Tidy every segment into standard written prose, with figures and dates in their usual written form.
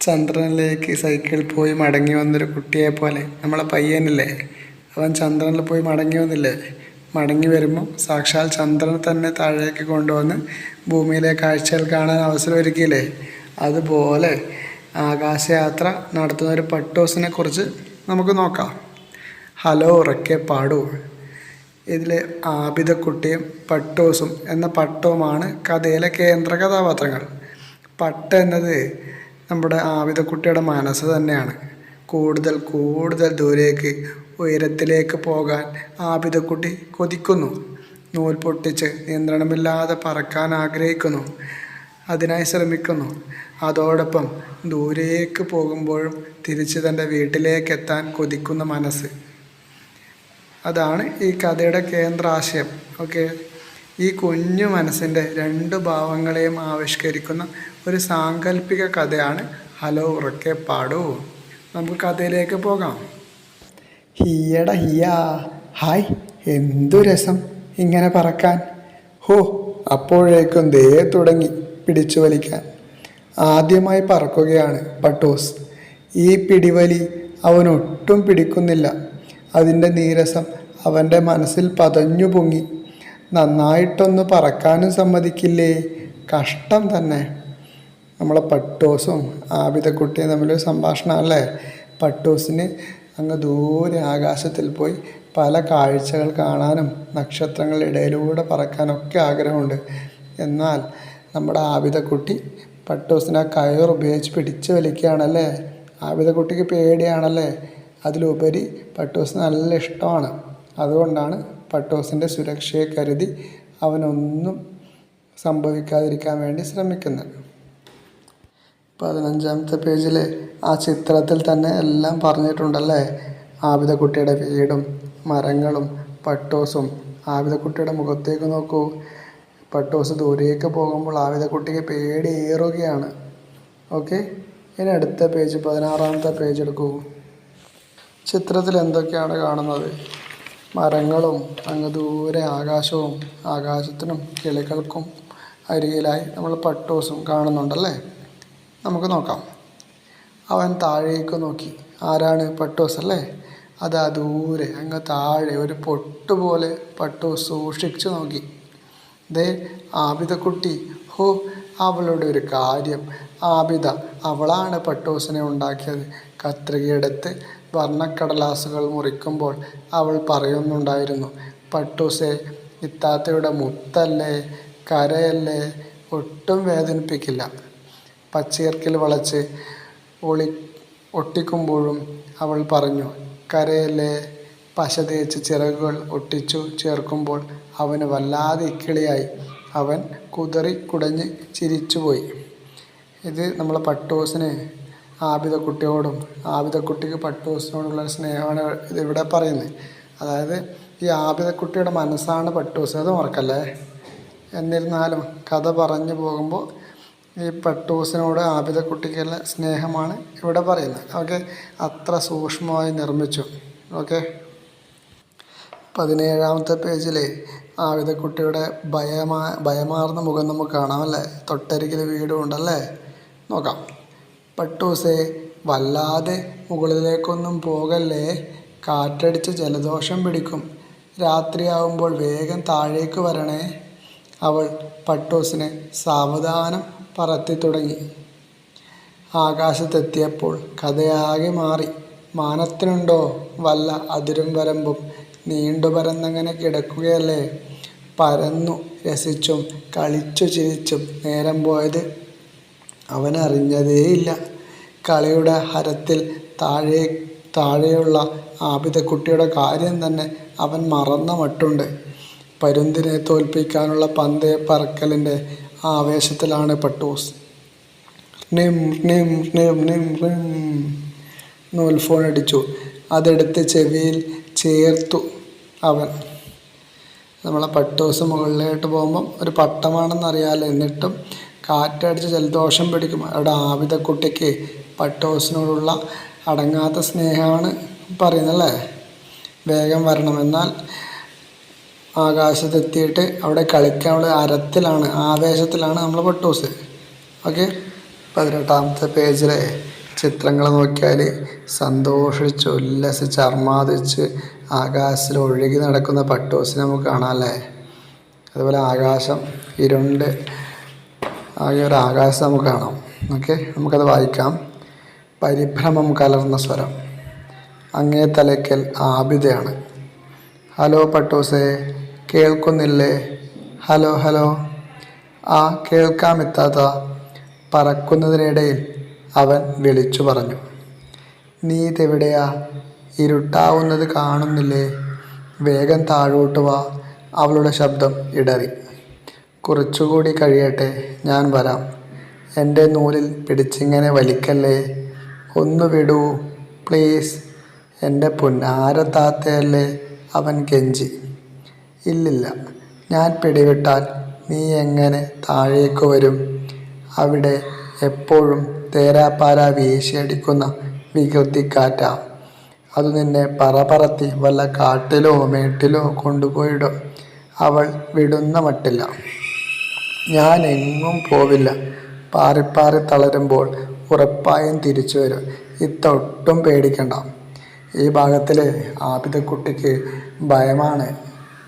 ചന്ദ്രനിലേക്ക് സൈക്കിളിൽ പോയി മടങ്ങി വന്നൊരു കുട്ടിയെ പോലെ നമ്മളെ പയ്യനില്ലേ, അവൻ ചന്ദ്രനിൽ പോയി മടങ്ങി വന്നില്ലേ. മടങ്ങി വരുമ്പോൾ സാക്ഷാൽ ചന്ദ്രനെ തന്നെ താഴേക്ക് കൊണ്ടുവന്ന് ഭൂമിയിലെ കാഴ്ചകൾ കാണാൻ അവസരം ഒരുക്കിയില്ലേ. അതുപോലെ ആകാശയാത്ര നടത്തുന്ന ഒരു പട്ടോസിനെ കുറിച്ച് നമുക്ക് നോക്കാം. ഹലോ ഉറക്കെ പാടൂ. ഇതിലെ ആബിദക്കുട്ടിയും പട്ടോസും എന്ന പട്ടവുമാണ് കഥയിലെ കേന്ദ്ര കഥാപാത്രങ്ങൾ. പട്ട എന്നത് നമ്മുടെ ആബിദക്കുട്ടിയുടെ മനസ്സ് തന്നെയാണ്. കൂടുതൽ കൂടുതൽ ദൂരേക്ക് ഉയരത്തിലേക്ക് പോകാൻ ആബിദക്കുട്ടി കൊതിക്കുന്നു. നൂൽ പൊട്ടിച്ച് നിയന്ത്രണമില്ലാതെ പറക്കാൻ ആഗ്രഹിക്കുന്നു. അതിനായി ശ്രമിക്കുന്നു. അതോടൊപ്പം ദൂരേക്ക് പോകുമ്പോഴും തിരിച്ച് തൻ്റെ വീട്ടിലേക്ക് എത്താൻ കൊതിക്കുന്ന മനസ്സ്. അതാണ് ഈ കഥയുടെ കേന്ദ്ര ആശയം. ഓക്കെ, ഈ കുഞ്ഞു മനസ്സിൻ്റെ രണ്ട് ഭാവങ്ങളെയും ആവിഷ്കരിക്കുന്ന ഒരു സാങ്കല്പിക കഥയാണ് ഹലോ ഉറക്കെ പാടൂ. നമുക്ക് കഥയിലേക്ക് പോകാം. ഹിയട ഹിയാ, ഹായ്, എന്തു രസം ഇങ്ങനെ പറക്കാൻ. ഹോ, അപ്പോഴേക്കും ദേ തുടങ്ങി പിടിച്ചു വലിക്കാൻ. ആദ്യമായി പറക്കുകയാണ് പട്ടോസ്. ഈ പിടിവലി അവനൊട്ടും പിടിക്കുന്നില്ല. അതിൻ്റെ നീരസം അവൻ്റെ മനസ്സിൽ പതഞ്ഞു പൊങ്ങി. നന്നായിട്ടൊന്ന് പറക്കാനും സമ്മതിക്കില്ലേ? കഷ്ടം തന്നെ. നമ്മളെ പട്ടോസും ആബിദക്കുട്ടിയും തമ്മിലൊരു സംഭാഷണമല്ലേ. പട്ടോസിന് അങ്ങ് ദൂരെ ആകാശത്തിൽ പോയി പല കാഴ്ചകൾ കാണാനും നക്ഷത്രങ്ങളുടെ ഇടയിലൂടെ പറക്കാനൊക്കെ ആഗ്രഹമുണ്ട്. എന്നാൽ നമ്മുടെ ആബിദക്കുട്ടി പട്ടോസിനെ ആ കയർ ഉപയോഗിച്ച് പിടിച്ചു വലിക്കുകയാണല്ലേ. ആബിദക്കുട്ടിക്ക് പേടിയാണല്ലേ. അതിലുപരി പട്ടോസിന് നല്ല ഇഷ്ടമാണ്. അതുകൊണ്ടാണ് പട്ടോസിൻ്റെ സുരക്ഷയെ കരുതി അവനൊന്നും സംഭവിക്കാതിരിക്കാൻ വേണ്ടി ശ്രമിക്കുന്നത്. 15-ാമത്തെ പേജിലെ ആ ചിത്രത്തിൽ തന്നെ എല്ലാം പറഞ്ഞിട്ടുണ്ടല്ലേ. ആബിദക്കുട്ടിയുടെ വീടും മരങ്ങളും പട്ടോസും. ആബിദക്കുട്ടിയുടെ മുഖത്തേക്ക് നോക്കൂ. പട്ടോസ് ദൂരേക്ക് പോകുമ്പോൾ ആബിദക്കുട്ടിക്ക് പേടിയേറുകയാണ്. ഓക്കെ, ഇനി അടുത്ത പേജ് 16-ാമത്തെ പേജ് എടുക്കൂ. ചിത്രത്തിൽ എന്തൊക്കെയാണ് കാണുന്നത്? മരങ്ങളും അങ്ങ് ദൂരെ ആകാശവും. ആകാശത്തിനും കിളികൾക്കും അരികിലായി നമ്മൾ പട്ടോസും കാണുന്നുണ്ടല്ലേ. നമുക്ക് നോക്കാം. അവൻ താഴേക്ക് നോക്കി. ആരാണ്? പട്ടോസ് അല്ലേ. അതാ ദൂരെ അങ്ങ് താഴെ ഒരു പൊട്ടുപോലെ പട്ടോസ് സൂക്ഷിച്ചു നോക്കി. ദേ ആബിദക്കുട്ടി. ഹോ, അവളുടെ ഒരു കാര്യം. ആബിദ, അവളാണ് പട്ടോസിനെ ഉണ്ടാക്കിയത്. കത്രികയെടുത്ത് വർണ്ണക്കടലാസുകൾ മുറിക്കുമ്പോൾ അവൾ പറയുന്നുണ്ടായിരുന്നു, പട്ടൂസേ, ഇത്താത്തയുടെ മുത്തല്ലേ, കരയല്ലേ, ഒട്ടും വേദനിപ്പിക്കില്ല. പച്ചീർക്കിൽ വളച്ച് ഒട്ടിക്കുമ്പോഴും അവൾ പറഞ്ഞു, കരയല്ലേ. പശ തേച്ച് ചിറകുകൾ ഒട്ടിച്ചു ചേർക്കുമ്പോൾ അവന് വല്ലാതെ ഇക്കിളിയായി. അവൻ കുതറി കുടഞ്ഞ് ചിരിച്ചുപോയി. ഇത് നമ്മളെ പട്ടോസിന് ആബിദക്കുട്ടിയോടും ആബിദക്കുട്ടിക്ക് പട്ടോസിനോടുള്ള സ്നേഹമാണ് ഇതിവിടെ പറയുന്നത്. അതായത് ഈ ആബിദക്കുട്ടിയുടെ മനസ്സാണ് പട്ടോസ്, അത് മറക്കല്ലേ. എന്നിരുന്നാലും കഥ പറഞ്ഞു പോകുമ്പോൾ ഈ പട്ടോസിനോട് ആബിദക്കുട്ടിക്കുള്ള സ്നേഹമാണ് ഇവിടെ പറയുന്നത്. ഓക്കെ, അത്ര സൂക്ഷ്മമായി നിർമ്മിച്ചു. ഓക്കെ, 17-ാമത്തെ പേജിലെ ആബിദക്കുട്ടിയുടെ ഭയമാർന്ന മുഖം നമുക്ക് കാണാമല്ലേ. തൊട്ടരികിൽ വീടും ഉണ്ടല്ലേ. നോക്കാം. പട്ടൂസേ, വല്ലാതെ മുകളിലേക്കൊന്നും പോകല്ലേ, കാറ്റടിച്ച് ജലദോഷം പിടിക്കും. രാത്രിയാവുമ്പോൾ വേഗം താഴേക്ക് വരണേ. അവൾ പട്ടൂസിനെ സാവധാനം പറത്തി തുടങ്ങി. ആകാശത്തെത്തിയപ്പോൾ കഥയാകെ മാറി. മാനത്തിനുണ്ടോ വല്ല അതിരും വരമ്പും? നീണ്ടു പരന്നങ്ങനെ കിടക്കുകയല്ലേ. പരന്നു രസിച്ചും കളിച്ചു ചിരിച്ചും നേരം പോയത് അവനറിഞ്ഞതേയില്ല. കളിയുടെ ഹരത്തിൽ താഴെയുള്ള ആബിദക്കുട്ടിയുടെ കാര്യം തന്നെ അവൻ മറന്ന മട്ടുണ്ട്. പരുന്തിനെ തോൽപ്പിക്കാനുള്ള പന്തയ പറക്കലിൻ്റെ ആവേശത്തിലാണ് പട്ടൂസ്. നിം നിം നിം നിം നിം നൂൽഫോൺ അടിച്ചു. അതെടുത്ത് ചെവിയിൽ ചേർത്തു അവൻ. നമ്മളെ പട്ടൂസ് മുകളിലോട്ട് പോകുമ്പം ഒരു പട്ടമാണെന്നറിയാമല്ലോ. എന്നിട്ടും കാറ്റടിച്ച് ജലദോഷം പിടിക്കും. അവിടെ ആബിദക്കുട്ടിക്ക് പട്ടോസിനോടുള്ള അടങ്ങാത്ത സ്നേഹമാണ് പറയുന്നല്ലേ. വേഗം വരണം. എന്നാൽ ആകാശത്തെത്തിയിട്ട് അവിടെ കളിക്കാനുള്ള ഹരത്തിലാണ്, ആവേശത്തിലാണ് നമ്മൾ പട്ടൂസ്. ഓക്കെ, 18-ാമത്തെ പേജിലെ ചിത്രങ്ങൾ നോക്കിയാൽ സന്തോഷിച്ച് ഉല്ലസിച്ച് അർമാദിച്ച് ആകാശത്തിൽ ഒഴുകി നടക്കുന്ന പട്ടൂസിനെ നമുക്ക് കാണാമല്ലേ. അതുപോലെ ആകാശം ഇരുണ്ട് ആകെ ഒരു ആകാശം നമുക്ക് കാണാം. ഓക്കെ, നമുക്കത് വായിക്കാം. പരിഭ്രമം കലർന്ന സ്വരം. അങ്ങേ തലയ്ക്കൽ ആബിദയാണ്. ഹലോ പട്ടൂസേ, കേൾക്കുന്നില്ലേ? Hello hello. ആ കേൾക്കാമെത്താത്ത. പറക്കുന്നതിനിടയിൽ അവൻ വിളിച്ചു പറഞ്ഞു. നീ ഇതെവിടെയാ? ഇരുട്ടാവുന്നത് കാണുന്നില്ലേ? വേഗം താഴോട്ട് വാ. അവളുടെ ശബ്ദം ഇടറി. കുറച്ചുകൂടി കഴിയട്ടെ, ഞാൻ വരാം. എൻ്റെ നൂലിൽ പിടിച്ചിങ്ങനെ വലിക്കല്ലേ. ഒന്ന് വിടൂ പ്ലീസ്. എൻ്റെ പൊന്നാര താത്തയല്ലേ, അവൻ കെഞ്ചി. ഇല്ലില്ല, ഞാൻ പിടിവിട്ടാൽ നീ എങ്ങനെ താഴേക്ക് വരും? അവിടെ എപ്പോഴും തേരാപ്പാര വീശിയടിക്കുന്ന വികൃതിക്കാറ്റാ. അത് നിന്നെ പറത്തി വല്ല കാട്ടിലോ മേട്ടിലോ കൊണ്ടുപോയിടും. അവൾ വിടുന്ന മട്ടില്ല. ഞാൻ എങ്ങും പോവില്ല. പാറി തളരുമ്പോൾ ഉറപ്പായും തിരിച്ചു വരും. ഇതൊട്ടും പേടിക്കണ്ട. ഈ ഭാഗത്തിൽ ആബിദക്കുട്ടിക്ക് ഭയമാണ്.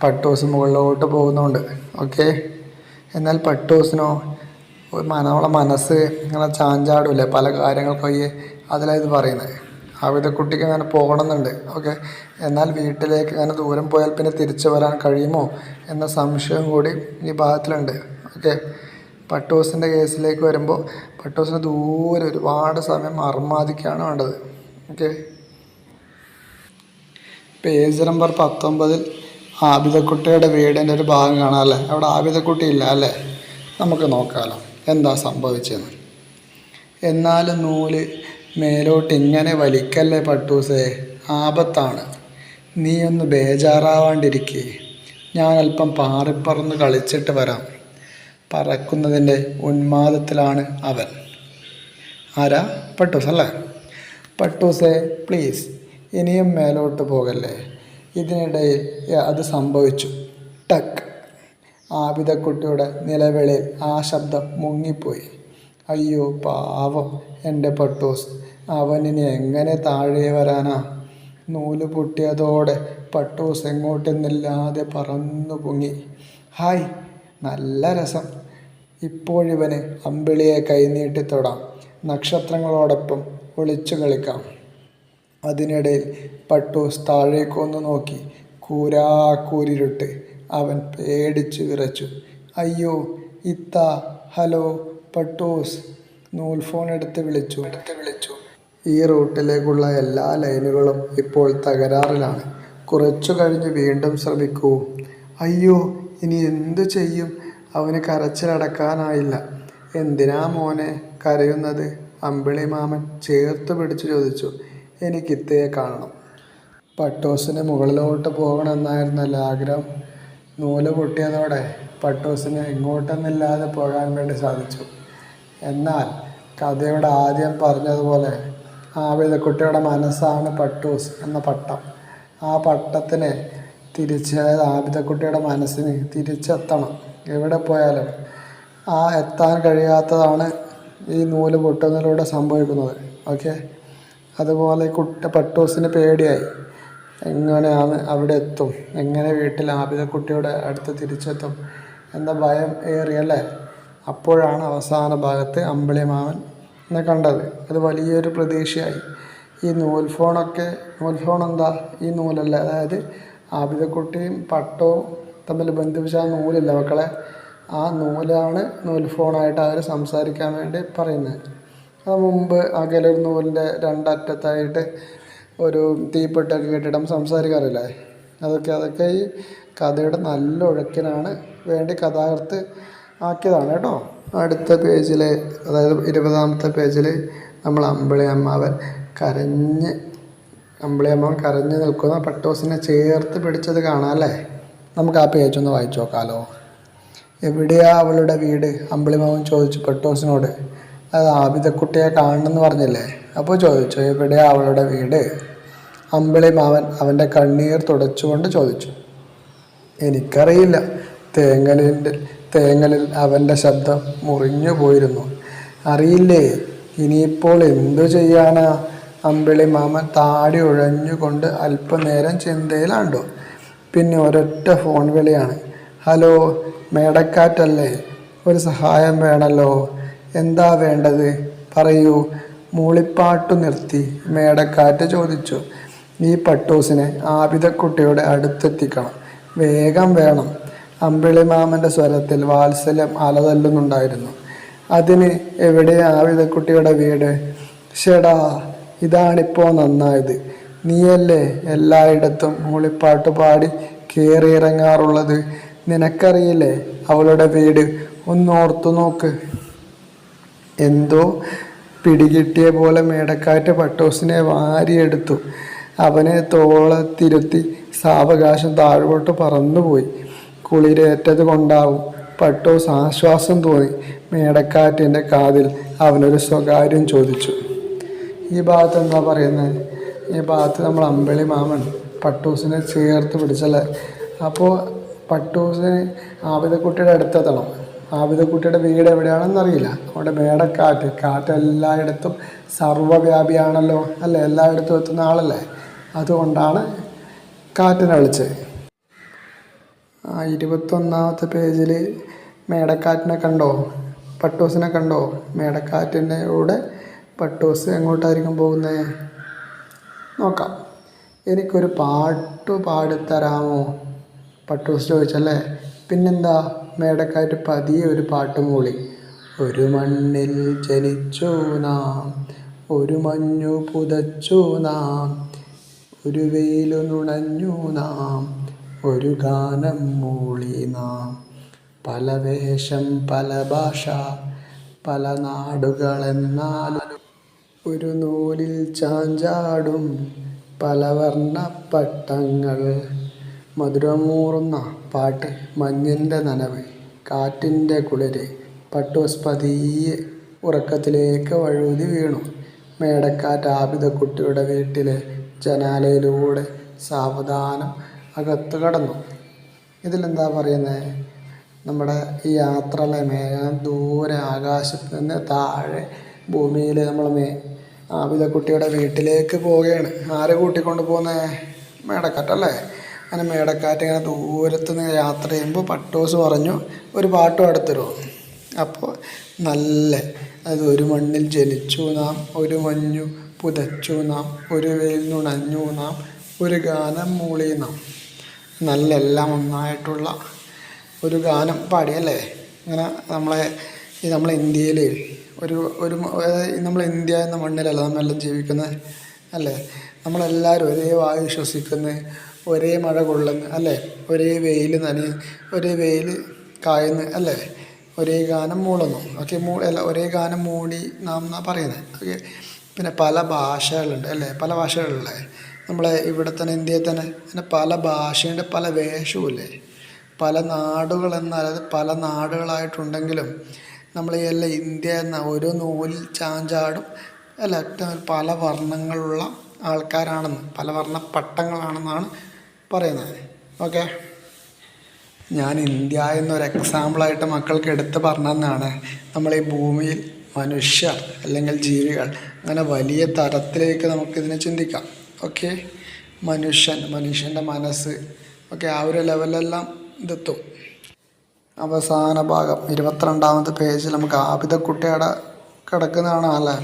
പട്ടൂസ് മുകളിലോട്ട് പോകുന്നുണ്ട്. ഓക്കെ, എന്നാൽ പട്ടൂസിനോ നമ്മളെ മനസ്സ് ഇങ്ങനെ ചാഞ്ചാടില്ലേ പല കാര്യങ്ങൾക്കൊക്കെ. അതിലായത് പറയുന്നത് ആബിദക്കുട്ടിക്ക് അങ്ങനെ പോകണമെന്നുണ്ട്. ഓക്കെ, എന്നാൽ വീട്ടിലേക്ക് അങ്ങനെ ദൂരം പോയാൽ പിന്നെ തിരിച്ചു വരാൻ കഴിയുമോ എന്ന സംശയം കൂടി ഈ ഭാഗത്തിലുണ്ട്. ഓക്കെ, പട്ടൂസിൻ്റെ കേസിലേക്ക് വരുമ്പോൾ പട്ടൂസിന് ദൂരെ ഒരുപാട് സമയം അർമാദിക്കാണ് വേണ്ടത്. ഓക്കെ, പേജ് നമ്പർ 19 ആബിദക്കുട്ടിയുടെ വീടിൻ്റെ ഒരു ഭാഗം കാണാം അല്ലേ. അവിടെ ആബിദക്കുട്ടി ഇല്ല അല്ലേ. നമുക്ക് നോക്കാമല്ലോ എന്താ സംഭവിച്ചതെന്ന്. എന്നാലും നൂല് മേലോട്ട് ഇങ്ങനെ വലിക്കല്ലേ പട്ടൂസേ, ആപത്താണ്. നീ ഒന്ന് ബേജാറാവാണ്ടിരിക്കേ. ഞാൻ അല്പം പാറിപ്പറന്ന് കളിച്ചിട്ട് വരാം. പറക്കുന്നതിൻ്റെ ഉന്മാദത്തിലാണ് അവൻ. ആരാ? പട്ടൂസ് അല്ലേ. പട്ടൂസേ പ്ലീസ്, ഇനിയും മേലോട്ട് പോകല്ലേ. ഇതിനിടയിൽ അത് സംഭവിച്ചു. ടക്ക്. ആബിദക്കുട്ടിയുടെ നിലവിളിയിൽ ആ ശബ്ദം മുങ്ങിപ്പോയി. അയ്യോ പാവം എൻ്റെ പട്ടൂസ്, അവനിനി എങ്ങനെ താഴെ വരാനാ? നൂല് പൊട്ടിയതോടെ പട്ടൂസ് എങ്ങോട്ടെന്നില്ലാതെ പറന്നു പൊങ്ങി. ഹായ്, നല്ല രസം. ഇപ്പോഴിവന് അമ്പിളിയെ കൈനീട്ടി തൊടാം. നക്ഷത്രങ്ങളോടൊപ്പം ഒളിച്ചു കളിക്കാം. അതിനിടയിൽ പട്ടൂസ് താഴേക്കൊന്നു നോക്കി. കൂരാക്കൂരിരുട്ട്. അവൻ പേടിച്ചു വിറച്ചു. അയ്യോ ഇത്ത. ഹലോ പട്ടൂസ്. നൂൽഫോൺ എടുത്ത് വിളിച്ചു. ഈ റൂട്ടിലേക്കുള്ള എല്ലാ ലൈനുകളും ഇപ്പോൾ തകരാറിലാണ്. കുറച്ചു കഴിഞ്ഞ് വീണ്ടും ശ്രമിക്കൂ. അയ്യോ, ഇനി എന്തു ചെയ്യും? അവന് കരച്ചിലടക്കാനായില്ല. എന്തിനാ മോനെ കരയുന്നത്? അമ്പിളി മാമൻ ചേർത്ത് പിടിച്ചു ചോദിച്ചു. എനിക്കിത്തയെ കാണണം. പട്ടൂസിന് മുകളിലോട്ട് പോകണമെന്നായിരുന്നല്ലോ ആഗ്രഹം. നൂല് പൊട്ടിയതോടെ പട്ടൂസിന് എങ്ങോട്ടെന്നില്ലാതെ പോകാൻ വേണ്ടി സാധിച്ചു. എന്നാൽ കഥയുടെ ആദ്യം പറഞ്ഞതുപോലെ ആബിദക്കുട്ടിയുടെ മനസ്സാണ് പട്ടൂസ് എന്ന പട്ടം. ആ പട്ടത്തിന് ആബിദക്കുട്ടിയുടെ മനസ്സിന് തിരിച്ചെത്തണം. എവിടെ പോയാലും എത്താൻ കഴിയാത്തതാണ് ഈ നൂല് പൊട്ടുന്നതിലൂടെ സംഭവിക്കുന്നത്. ഓക്കെ, അതുപോലെ പട്ടൂസിന് പേടിയായി. എങ്ങനെയാണ് അവിടെ എത്തും, എങ്ങനെ വീട്ടിൽ ആബിദക്കുട്ടിയുടെ അടുത്ത് തിരിച്ചെത്തും എന്ന ഭയം ഏറിയല്ലേ. അപ്പോഴാണ് അവസാന ഭാഗത്ത് അമ്പിളി മാമനെ കണ്ടത്. അത് വലിയൊരു പ്രതീക്ഷയായി. ഈ നൂൽഫോൺ എന്താ? ഈ നൂലല്ലേ, അതായത് ആബിദക്കുട്ടിയും പട്ടവും തമ്മിൽ ബന്ധിപ്പിച്ച ആ നൂലില്ല മക്കളെ, ആ നൂലാണ് നൂൽഫോണായിട്ട് അവർ സംസാരിക്കാൻ വേണ്ടി പറയുന്നത്. അത് മുമ്പ് അകലൊരു നൂലിൻ്റെ രണ്ടറ്റത്തായിട്ട് ഒരു തീപ്പെട്ടൊക്കെ കെട്ടിടം സംസാരിക്കാറില്ലേ. അതൊക്കെ ഈ കഥയുടെ നല്ല ഒഴുക്കിനാണ് വേണ്ടി കഥാകൃത്ത് ആക്കിയതാണ് കേട്ടോ. അടുത്ത പേജിൽ, അതായത് 20ാമത്തെ പേജിൽ നമ്മൾ അമ്പിളിയമ്മാവൻ കരഞ്ഞ് നിൽക്കുന്ന പട്ടൂസിനെ ചേർത്ത് പിടിച്ചത് കാണാം അല്ലേ. നമുക്ക് ആ പേജൊന്ന് വായിച്ചു നോക്കാമല്ലോ. എവിടെയാ അവളുടെ വീട്? അമ്പിളിമാവൻ ചോദിച്ചു പട്ടൂസിനോട്. അത് ആബിദക്കുട്ടിയെ കാണണമെന്ന് പറഞ്ഞില്ലേ, അപ്പോൾ ചോദിച്ചു എവിടെയാ അവളുടെ വീട്? അമ്പിളിമാവൻ അവൻ്റെ കണ്ണീർ തുടച്ചുകൊണ്ട് ചോദിച്ചു. എനിക്കറിയില്ല. തേങ്ങലിൽ അവൻ്റെ ശബ്ദം മുറിഞ്ഞു പോയിരുന്നു. അറിയില്ലേ? ഇനിയിപ്പോൾ എന്തു ചെയ്യാനാ? അമ്പിളി മാമൻ താടി ഉഴഞ്ഞുകൊണ്ട് അല്പനേരം ചിന്തയിലാണ്ടു. പിന്നെ ഒരൊറ്റ ഫോൺ വിളിയാണ്. ഹലോ, മേടക്കാറ്റല്ലേ? ഒരു സഹായം വേണമല്ലോ. എന്താ വേണ്ടത്? പറയൂ. മൂളിപ്പാട്ടു നിർത്തി മേടക്കാറ്റ് ചോദിച്ചു. ഈ പട്ടൂസിനെ ആബിദക്കുട്ടിയുടെ അടുത്തെത്തിക്കണം. വേഗം വേണം. അമ്പിളിമാമൻ്റെ സ്വരത്തിൽ വാത്സല്യം അലതല്ലുന്നുണ്ടായിരുന്നു. അതിന് എവിടെയാ ആബിദക്കുട്ടിയുടെ വീട്? ഷെടാ, ഇതാണിപ്പോൾ നന്നായത്. നീയല്ലേ എല്ലായിടത്തും മൂളിപ്പാട്ട് പാടി കയറിയിറങ്ങാറുള്ളത്. നിനക്കറിയില്ലേ അവളുടെ വീട്? ഒന്നോർത്തു നോക്ക്. എന്തോ പിടികിട്ടിയ പോലെ മേടക്കാറ്റ് പട്ടൂസിനെ വാരിയെടുത്തു. അവനെ തോളത്തിരുത്തി സാവകാശം താഴോട്ട് പറന്നുപോയി. കുളിരേറ്റത് കൊണ്ടാവും പട്ടൂസ് ആശ്വാസം തോന്നി. മേടക്കാറ്റിൻ്റെ കാതിൽ അവനൊരു സ്വകാര്യം ചോദിച്ചു. ഈ ഭാഗത്ത് എന്താ പറയുന്നത്? ഈ ഭാഗത്ത് നമ്മൾ അമ്പിളി മാമൻ പട്ടൂസിനെ ചേർത്ത് പിടിച്ചല്ലേ. അപ്പോൾ പട്ടൂസിന് ആബിദക്കുട്ടിയുടെ അടുത്തെത്തണം. ആബിദക്കുട്ടിയുടെ വീട് എവിടെയാണെന്നറിയില്ല. അവിടെ മേടക്കാറ്റ്, കാറ്റ് എല്ലായിടത്തും സർവ്വവ്യാപിയാണല്ലോ അല്ലേ, എല്ലായിടത്തും എത്തുന്ന ആളല്ലേ. അതുകൊണ്ടാണ് കാറ്റിനെ വിളിച്ചത്. 21ാമത്തെ പേജിൽ മേടക്കാറ്റിനെ കണ്ടോ? പട്ടൂസിനെ കണ്ടോ? മേടക്കാറ്റിൻ്റെ കൂടെ പട്ടൂസ് എങ്ങോട്ടായിരിക്കും പോകുന്നത്? നോക്കാം. എനിക്കൊരു പാട്ട് പാടിത്തരാമോ? പട്ടൂസ് ചോദിച്ചല്ലേ. പിന്നെന്താ? മേടക്കാറ്റ് പതിയെ ഒരു പാട്ട് മൂളി. ഒരു മണ്ണിൽ ജനിച്ചു നാം, ഒരു മഞ്ഞു പുതച്ചു നാം, ഒരു വെയിലു നുണഞ്ഞു നാം, ഒരു ഗാനം മൂളി നാം. പല വേഷം പല ഭാഷ പല നാടുകളെന്നാലും ഒരു നൂലിൽ ചാഞ്ചാടും പല വർണ്ണപ്പട്ടങ്ങൾ. മധുരമൂറുന്ന പാട്ട്, മഞ്ഞിൻ്റെ നനവ്, കാറ്റിൻ്റെ കുളിര്. പട്ടൂസ് പതിയെ ഉറക്കത്തിലേക്ക് വഴുതി വീണു. മേടക്കാറ്റ് ആബിദക്കുട്ടിയുടെ വീട്ടിലെ ജനാലയിലൂടെ സാവധാനം അകത്ത് കടന്നു. ഇതിലെന്താ പറയുന്നത്? നമ്മുടെ ഈ യാത്രയിലെ മേഘം ദൂരെ ആകാശത്ത് നിന്ന് താഴെ ഭൂമിയിൽ നമ്മൾ ആബിദക്കുട്ടിയുടെ വീട്ടിലേക്ക് പോവുകയാണ്. ആരെ കൂട്ടിക്കൊണ്ട് പോകുന്നത്? മേടക്കാറ്റല്ലേ. അങ്ങനെ മേടക്കാറ്റ് ഇങ്ങനെ ദൂരത്ത് നിന്ന് യാത്ര ചെയ്യുമ്പോൾ പട്ടൂസ് പറഞ്ഞു ഒരു പാട്ട് പാടിത്തരുമോ? അപ്പോൾ അതായത് ഒരു മണ്ണിൽ ജനിച്ചു നാം, ഒരു മഞ്ഞു പുതച്ചു നാം, ഒരു വെയിൽ നുണഞ്ഞു നാം, ഒരു ഗാനം മൂളി നാം. എല്ലാം ഒന്നായിട്ടുള്ള ഒരു ഗാനം പാടിയല്ലേ. ഇങ്ങനെ നമ്മളെ ഇന്ത്യയിൽ നമ്മൾ ഇന്ത്യ എന്ന മണ്ണിലല്ല നമ്മളെല്ലാം ജീവിക്കുന്നത് അല്ലേ. നമ്മളെല്ലാവരും ഒരേ വായു ശ്വസിക്കുന്നത്, ഒരേ മഴ കൊള്ളുന്നു അല്ലേ, ഒരേ വെയിൽ നനയുന്നു, ഒരേ വെയിൽ കായുന്നു അല്ലേ, ഒരേ ഗാനം മൂളുന്നു. ഓക്കെ, ഒരേ ഗാനം മൂളി നാം എന്നാണ് പറയുന്നത്. ഓക്കെ, പിന്നെ പല ഭാഷകളുണ്ട് അല്ലേ, പല ഭാഷകളിലല്ലേ. നമ്മളെ ഇവിടെ തന്നെ ഇന്ത്യയിൽ തന്നെ പിന്നെ പല ഭാഷയുണ്ട്, പല വേഷവുമില്ലേ. പല നാടുകളെന്നാൽ അത് പല നാടുകളായിട്ടുണ്ടെങ്കിലും നമ്മൾ എല്ലാം ഇന്ത്യ എന്ന ഒരു നൂലിൽ ചാഞ്ചാടും അല്ല, പല വർണ്ണങ്ങളുള്ള ആൾക്കാരാണെന്ന്, പല വർണ്ണ പട്ടങ്ങളാണെന്നാണ് പറയുന്നത്. ഓക്കെ, ഞാൻ ഇന്ത്യ എന്നൊരു എക്സാമ്പിളായിട്ട് മക്കൾക്ക് എടുത്ത് പറഞ്ഞതാണ്. നമ്മൾ ഈ ഭൂമിയിൽ മനുഷ്യർ അല്ലെങ്കിൽ ജീവികൾ അങ്ങനെ വലിയ തരത്തിലേക്ക് നമുക്കിതിനെ ചിന്തിക്കാം. ഓക്കെ, മനുഷ്യൻ്റെ മനസ്സ് ഓക്കെ, ആ ഒരു ലെവലെല്ലാം ഇതെത്തും. അവസാന ഭാഗം 22ാമത്തെ പേജിൽ നമുക്ക് ആബിദക്കുട്ടിയുടെ കിടക്കുന്നതാണ് അല്ലേ.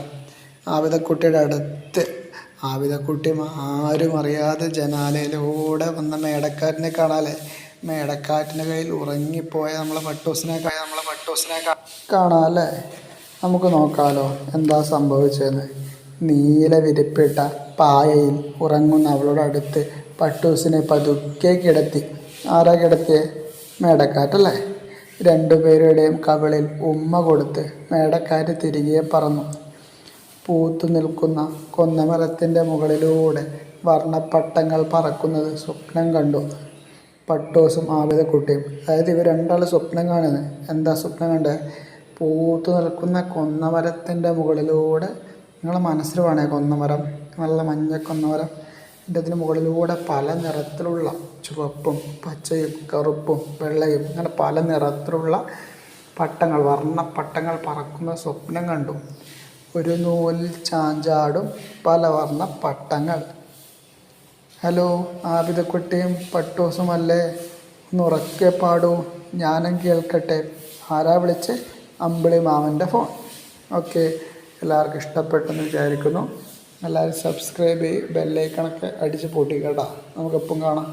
ആബിദക്കുട്ടിയുടെ അടുത്ത് ആബിദക്കുട്ടി ആരും അറിയാതെ ജനാലയിലൂടെ വന്ന മേടക്കാറ്റിനെ കാണാല്ലേ. മേടക്കാറ്റിൻ്റെ കയ്യിൽ ഉറങ്ങിപ്പോയ നമ്മളെ പട്ടൂസിനെ കാണാം അല്ലേ. നമുക്ക് നോക്കാമല്ലോ എന്താ സംഭവിച്ചതെന്ന്. നീല വിരിപ്പിട്ട പായയിൽ ഉറങ്ങുന്ന അവളുടെ അടുത്ത് പട്ടൂസിനെ പതുക്കെ കിടത്തി. ആരാ കിടത്തിയേ? മേടക്കാറ്റല്ലേ. രണ്ടുപേരുടെയും കവിളിൽ ഉമ്മ കൊടുത്ത് മേടക്കാറ്റ് തിരികെ പറന്നു. പൂത്തു നിൽക്കുന്ന കൊന്നമരത്തിൻ്റെ മുകളിലൂടെ വർണ്ണപ്പട്ടങ്ങൾ പറക്കുന്നത് സ്വപ്നം കണ്ടു പട്ടൂസും ആബിദക്കുട്ടിയും. അതായത് ഇവർ രണ്ടാൾ സ്വപ്നം കാണുന്നത്. എന്താ സ്വപ്നം കണ്ടത്? പൂത്തു നിൽക്കുന്ന കൊന്നമരത്തിൻ്റെ മുകളിലൂടെ, നിങ്ങളെ മനസ്സിൽ വേണേ കൊന്നമരം, നല്ല മഞ്ഞ കൊന്നമരം, അതിന് മുകളിലൂടെ പല നിറത്തിലുള്ള ചുവപ്പും പച്ചയും കറുപ്പും വെള്ളയും അങ്ങനെ പല നിറത്തിലുള്ള പട്ടങ്ങൾ, വർണ്ണപ്പട്ടങ്ങൾ പറക്കുന്ന സ്വപ്നം കണ്ടു. ഒരു നൂലിൽ ചാഞ്ചാടും പലവർണ്ണ പട്ടങ്ങൾ. ഹലോ, ആബിദക്കുട്ടിയും പട്ടൂസുമല്ലേ? ഒന്ന് ഉറക്കെ പാടൂ, ഞാനും കേൾക്കട്ടെ. ആരാ വിളിച്ച്? അമ്പിളി മാമൻ്റെ ഫോൺ. ഓക്കെ, എല്ലാവർക്കും ഇഷ്ടപ്പെട്ടെന്ന് വിചാരിക്കുന്നു. എല്ലാവരും സബ്സ്ക്രൈബ് ചെയ്ത് ബെല്ലൈക്കണൊക്കെ അടിച്ച് പൊട്ടിക്കേട്ടാ. നമുക്കെപ്പം കാണാം.